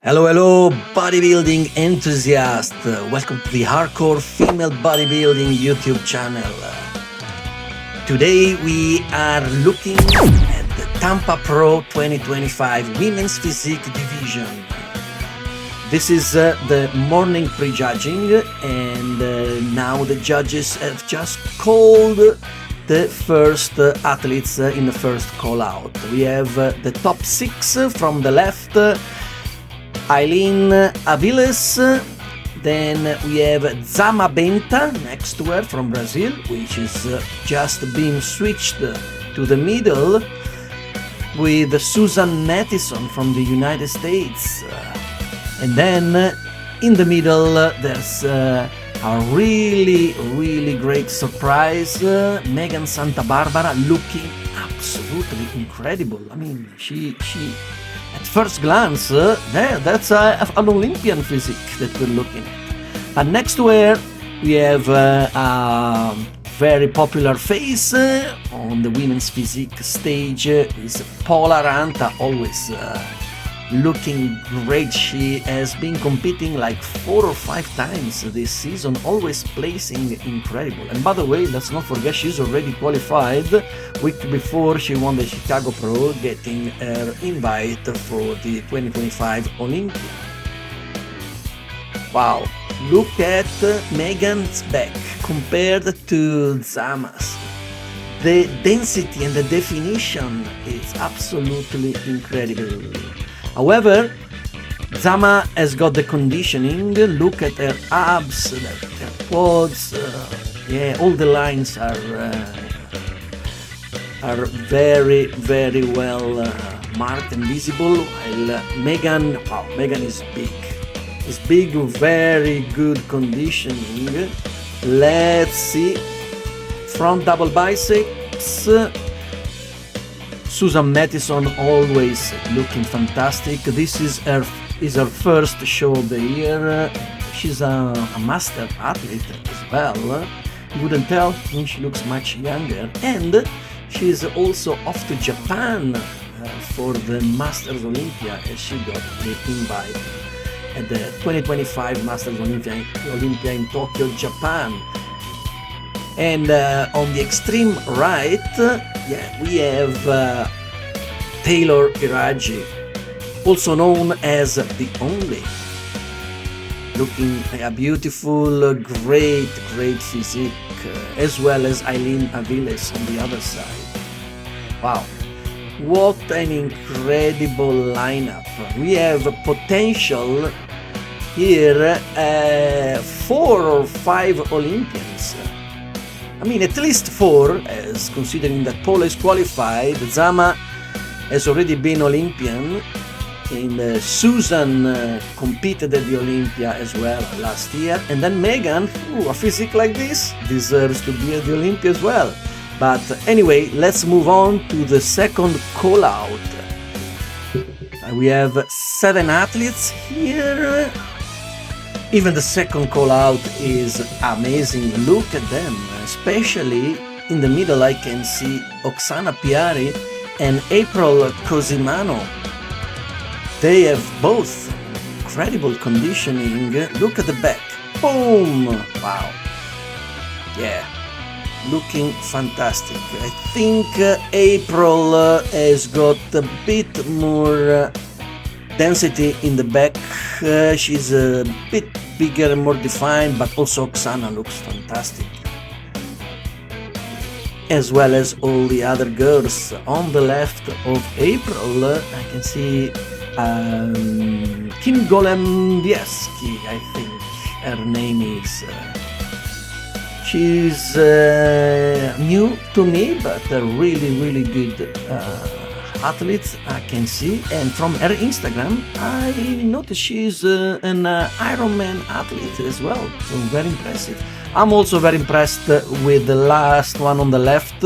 Hello, bodybuilding enthusiast. Welcome to the Hardcore Female Bodybuilding YouTube channel. Today we are looking at the Tampa Pro 2025 Women's Physique Division. This is the morning prejudging, and now the judges have just called the first athletes in the first call out. We have the top 6 from the left. Eileen Aviles, then we have Zama Benta next to her from Brazil, which is just being switched to the middle with Mathison from the United States. And then in the middle there's a really great surprise, Meghan Santa Barbara, looking absolutely incredible. I mean, she at first glance, that's an Olympian physique that we're looking at. And next to her, we have a very popular face on the women's physique stage is Paula Ranta, always looking great. She has been competing like 4 or 5 times this season, always placing incredible. And by the way, let's not forget she's already qualified. Week before she won the Chicago Pro, getting her invite for the 2025 Olympia. Wow, look at Meghan's back compared to Zama's. The density and the definition is absolutely incredible. However, Zama has got the conditioning. Look at her abs, her quads. All the lines are very well marked and visible. While Meghan is big. It's big, very good conditioning. Let's see. Front double biceps. Mathison always looking fantastic. This is her first show of the year. She's a master athlete as well. You wouldn't tell when she looks much younger. And she's also off to Japan for the Masters Olympia, as she got the invite at the 2025 Masters Olympia in Tokyo, Japan. And on the extreme right, we have Taylor Iraggi, also known as The Only. Looking a beautiful, great physique, as well as Eileen Aviles on the other side. Wow, what an incredible lineup. We have potential here, 4 or 5 Olympians. I mean, at least 4, as considering that Paula is qualified. Zama has already been Olympian, and Susan competed at the Olympia as well last year. And then Meghan, a physique like this, deserves to be at the Olympia as well. But anyway, let's move on to the second call out. We have 7 athletes here. Even the second call out is amazing. Look at them, especially in the middle. I can see Oksana Piari and April Cosimano. They have both incredible conditioning. Look at the back. Boom! Wow. Yeah, looking fantastic. I think April has got a bit more density in the back. She's a bit bigger and more defined, but also Oksana looks fantastic, as well as all the other girls. On the left of April, I can see Kim Golembiewski, I think her name is. She's new to me, but a really good athlete, I can see. And from her Instagram, I noticed she's an Ironman athlete as well, so very impressive. I'm also very impressed with the last one on the left,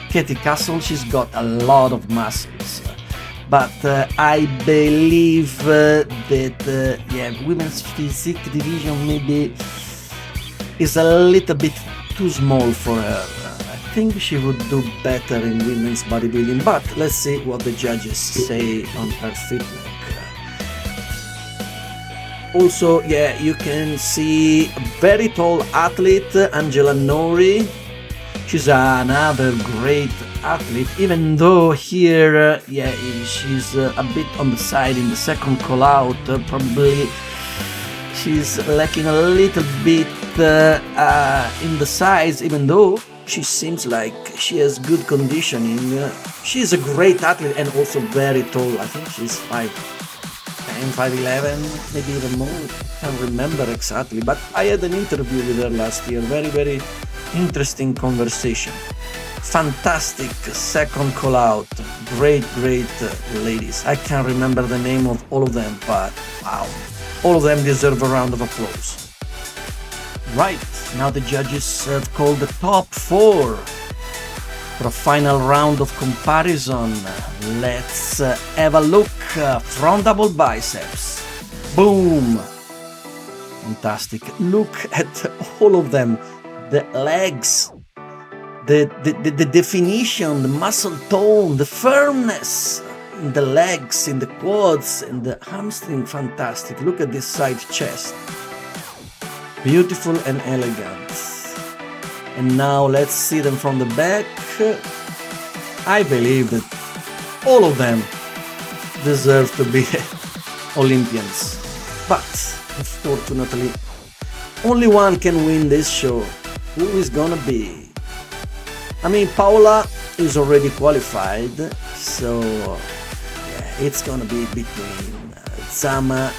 Katie Castle. She's got a lot of muscles, but I believe that women's physique division maybe is a little bit too small for her. I think she would do better in women's bodybuilding, but let's see what the judges say on her fitness. Also, yeah, you can see a very tall athlete, Angela Nori. She's another great athlete, even though here, yeah, she's a bit on the side in the second call out. Probably she's lacking a little bit in the size, even though she seems like she has good conditioning. She's a great athlete and also very tall. I think she's 5'10", 5'11", maybe even more. I can't remember exactly, but I had an interview with her last year. Very, very interesting conversation. Fantastic second call out. Great, great ladies. I can't remember the name of all of them, but wow. All of them deserve a round of applause. Right, now the judges have called the top 4 for a final round of comparison. Let's have a look. Front double biceps. Boom. Fantastic. Look at all of them. The legs, the definition, the muscle tone, the firmness in the legs, in the quads, in the hamstring. Fantastic. Look at this side chest. Beautiful and elegant. And now let's see them from the back. I believe that all of them deserve to be Olympians. But unfortunately, only one can win this show. Who is gonna be? I mean, Paula is already qualified, so yeah, it's gonna be between Zama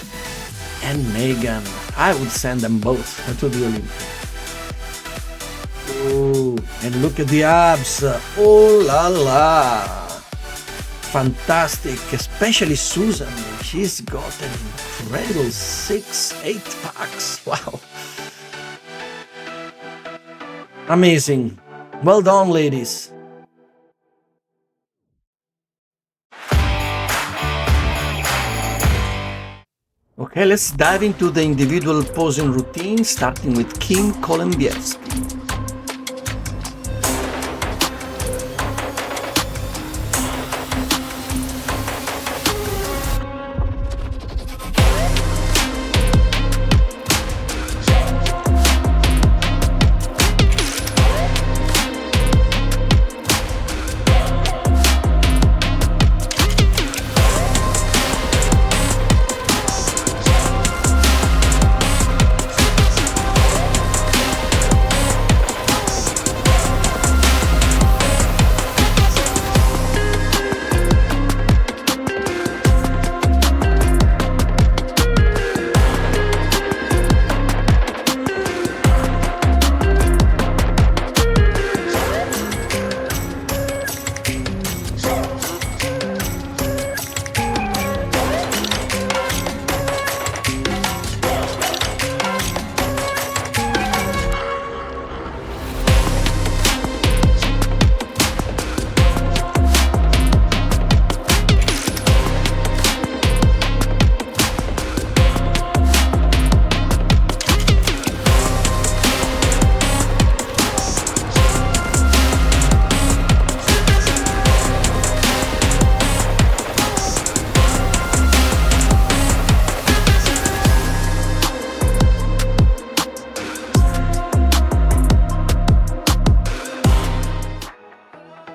and Meghan. I would send them both to the Olympia. Oh, and look at the abs. Oh la la. Fantastic, especially Susan. She's got an incredible 6-8 packs. Wow. Amazing. Well done, ladies. Okay, let's dive into the individual posing routine, starting with King Golembiewski.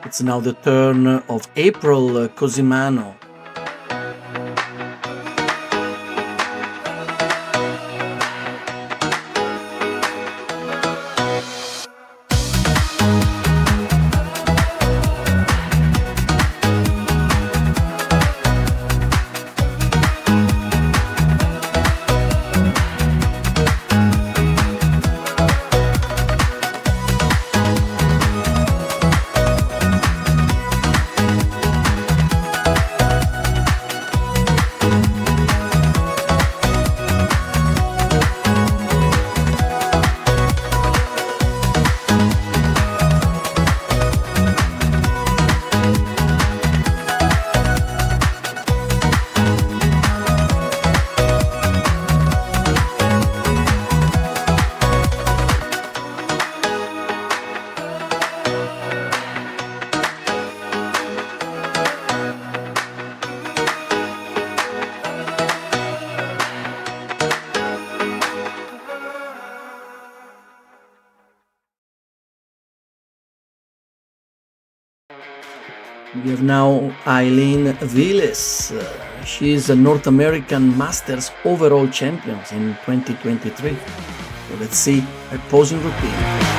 It's now the turn of April Cosimano. We have now Eileen Aviles. She is a North American Masters overall champion in 2023. So let's see her posing routine.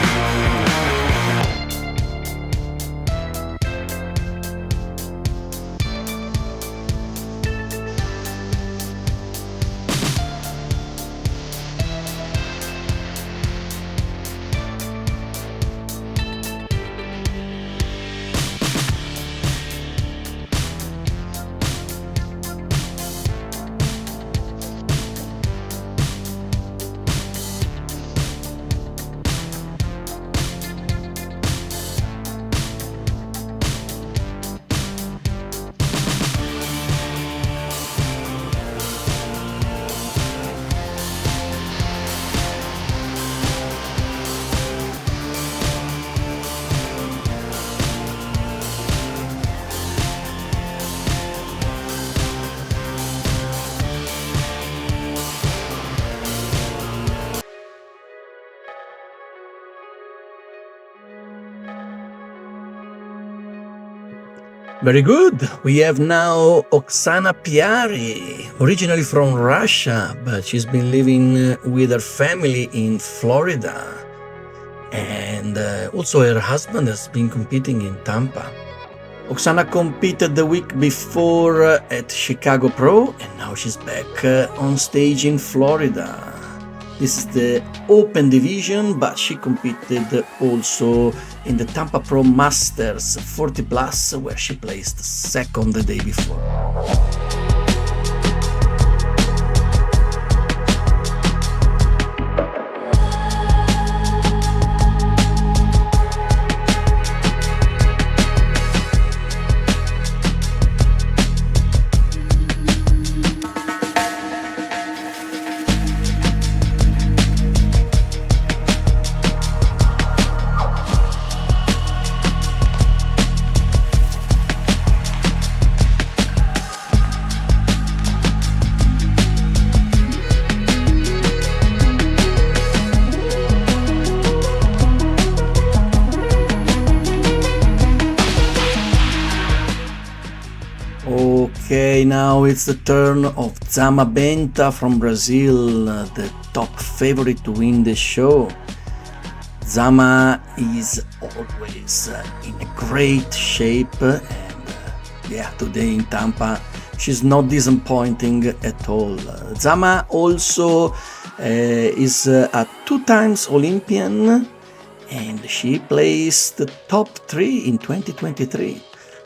Very good. We have now Oksana Piari, originally from Russia, but she's been living with her family in Florida. And also her husband has been competing in Tampa. Oksana competed the week before at Chicago Pro, and now she's back on stage in Florida. This is the open division, but she competed also in the Tampa Pro Masters 40 Plus, where she placed second the day before. Okay, now it's the turn of Zama Benta from Brazil, the top favorite to win the show. Zama is always in a great shape, and today in Tampa she's not disappointing at all. Zama also is a 2-time Olympian, and she placed the top 3 in 2023.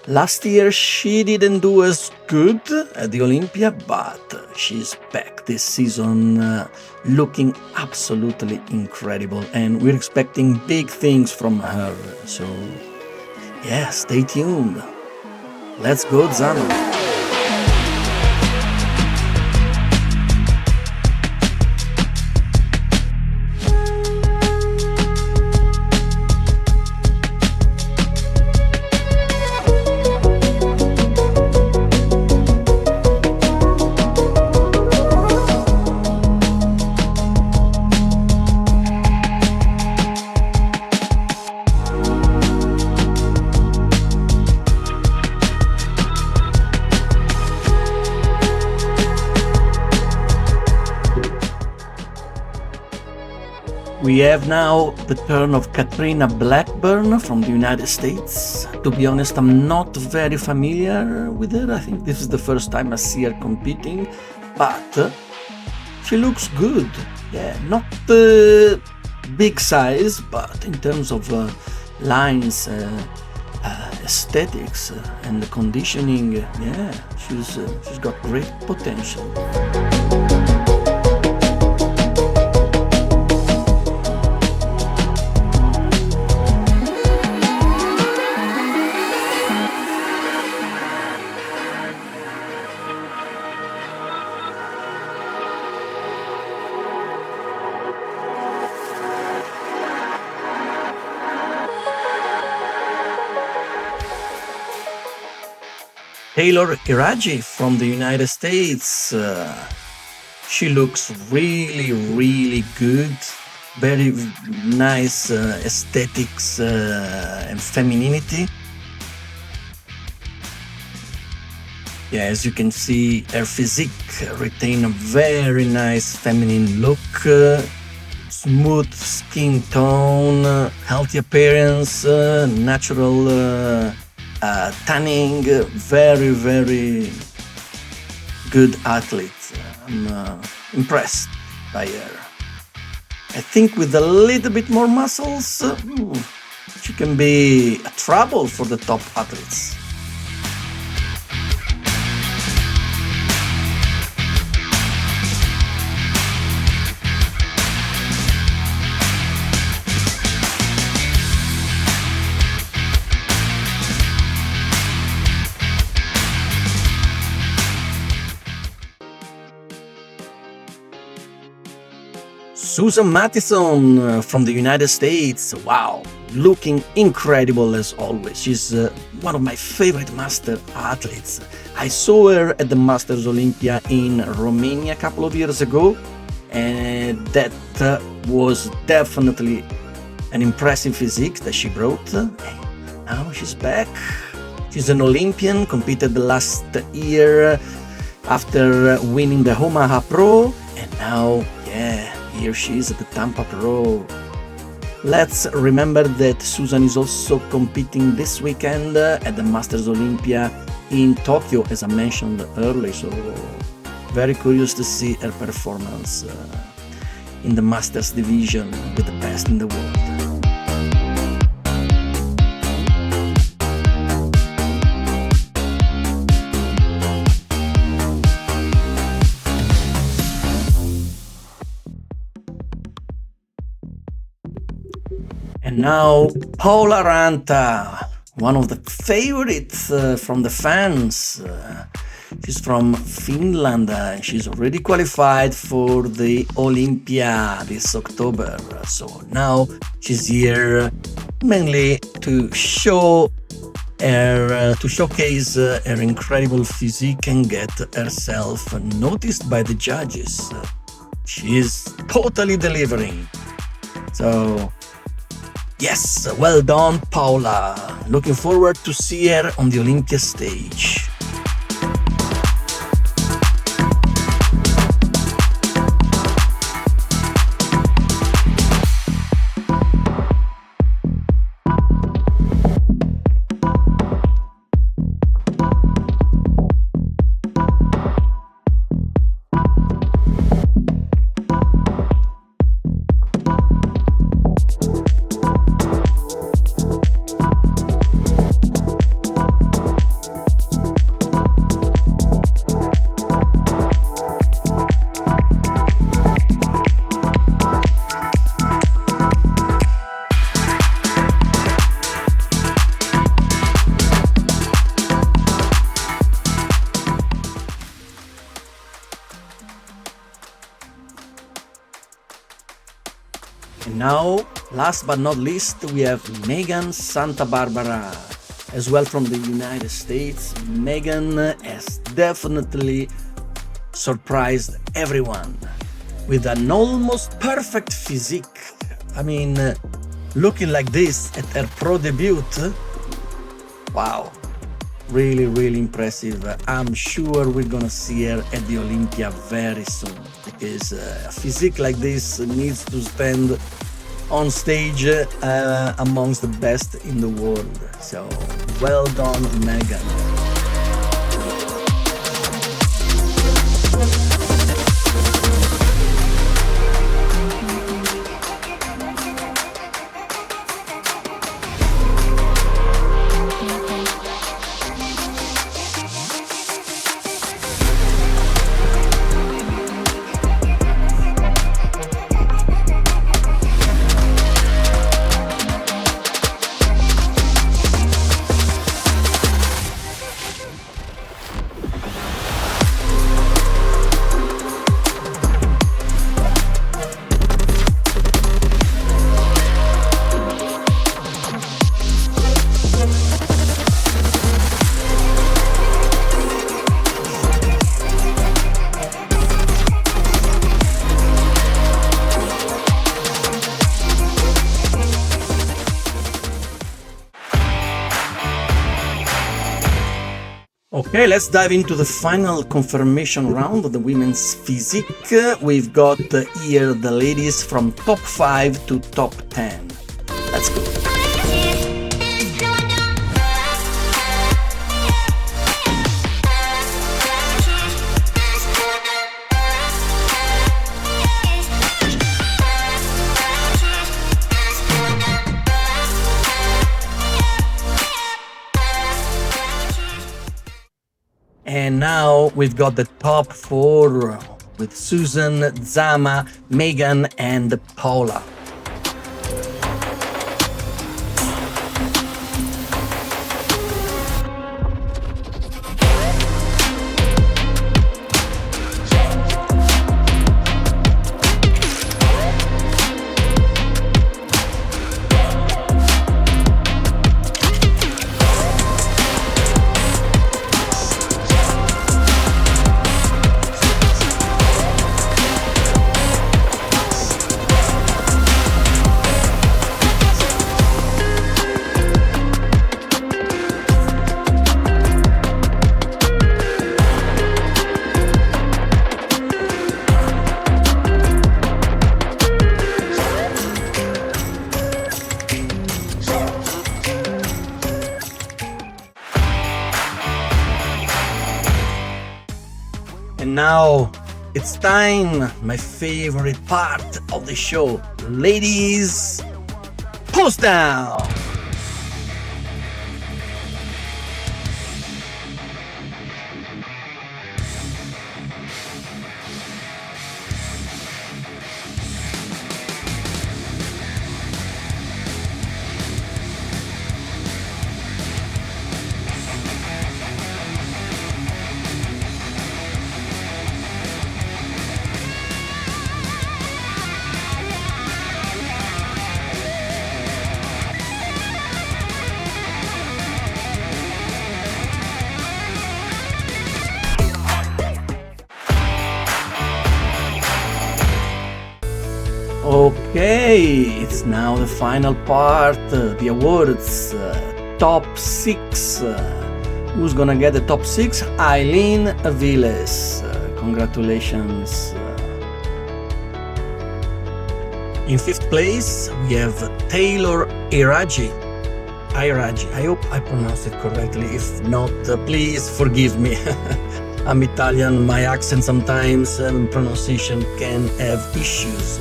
Last year she didn't do as good at the Olympia, but she's back this season looking absolutely incredible, and we're expecting big things from her. So stay tuned. Let's go, Zama. We have now the turn of Katrina Blackburn from the United States. To be honest, I'm not very familiar with her. I think this is the first time I see her competing, but she looks good. Not big size, but in terms of lines, aesthetics, and the conditioning, she's got great potential. Iraggi from the United States. She looks really, really good. Very nice aesthetics and femininity. Yeah, as you can see, her physique retain a very nice feminine look, smooth skin tone, healthy appearance, natural tanning, very, very good athlete. I'm impressed by her. I think with a little bit more muscles, she can be a trouble for the top athletes. Susan Mathison from the United States. Wow, looking incredible as always. She's one of my favorite master athletes. I saw her at the Masters Olympia in Romania a couple of years ago, and that was definitely an impressive physique that she brought. Now she's back. She's an Olympian, competed last year after winning the Omaha Pro, and now, here she is at the Tampa Pro. Let's remember that Susan is also competing this weekend at the Masters Olympia in Tokyo, as I mentioned earlier, so very curious to see her performance in the Masters division with the best in the world. And now Paula Ranta, one of the favorites from the fans. She's from Finland and she's already qualified for the Olympia this October. So now she's here mainly to show her, to showcase her incredible physique and get herself noticed by the judges. She's totally delivering. So yes, well done, Paula. Looking forward to see her on the Olympia stage. And now, last but not least, we have Meghan Santa Barbara, as well from the United States. Meghan has definitely surprised everyone with an almost perfect physique. I mean, looking like this at her pro debut, wow, really, really impressive. I'm sure we're gonna see her at the Olympia very soon, because a physique like this needs to stand on stage amongst the best in the world. So well done, Meghan. Okay, let's dive into the final confirmation round of the women's physique. We've got here the ladies from top 5 to top 10. Let's go. And now we've got the top 4 with Susan, Zama, Meghan, and Paula. And now it's time, my favorite part of the show. Ladies, Posedown! Okay, it's now the final part, the awards, top 6. Who's gonna get the top 6? Eileen Aviles. Congratulations. In 5th place, we have Taylor Iraggi. I hope I pronounced it correctly. If not, please forgive me. I'm Italian, my accent sometimes and pronunciation can have issues.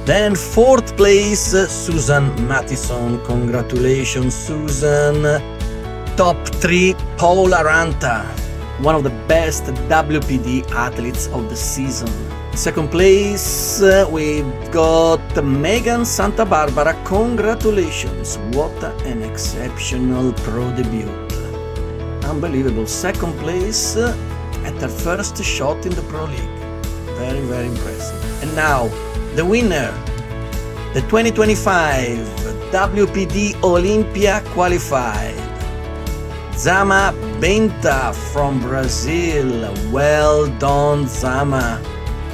Then 4th place, Susan Mathison. Congratulations, Susan. Top 3, Paula Ranta, one of the best WPD athletes of the season. 2nd place, we've got Meghan Santa Barbara. Congratulations, what an exceptional pro debut. Unbelievable. 2nd place at her first shot in the Pro League. Very, very impressive. And now, the winner, the 2025 WPD Olympia qualified, Zama Benta from Brazil. Well done, Zama.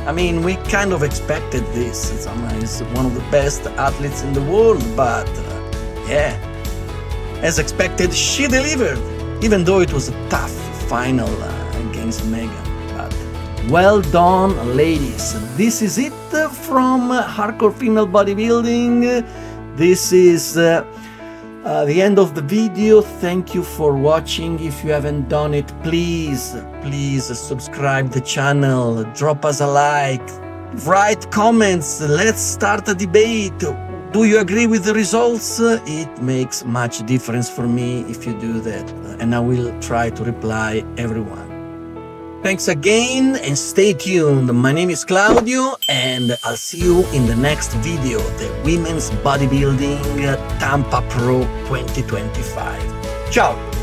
I mean, we kind of expected this. Zama is one of the best athletes in the world, but yeah, as expected, she delivered, even though it was a tough final against Meghan. Well done, ladies. This is it from Hardcore Female Bodybuilding. This is the end of the video. Thank you for watching. If you haven't done it, please subscribe the channel, drop us a like, write comments, let's start a debate. Do you agree with the results? It makes much difference for me if you do that, and I will try to reply everyone. Thanks again and stay tuned. My name is Claudio and I'll see you in the next video, the Women's Bodybuilding Tampa Pro 2025. Ciao!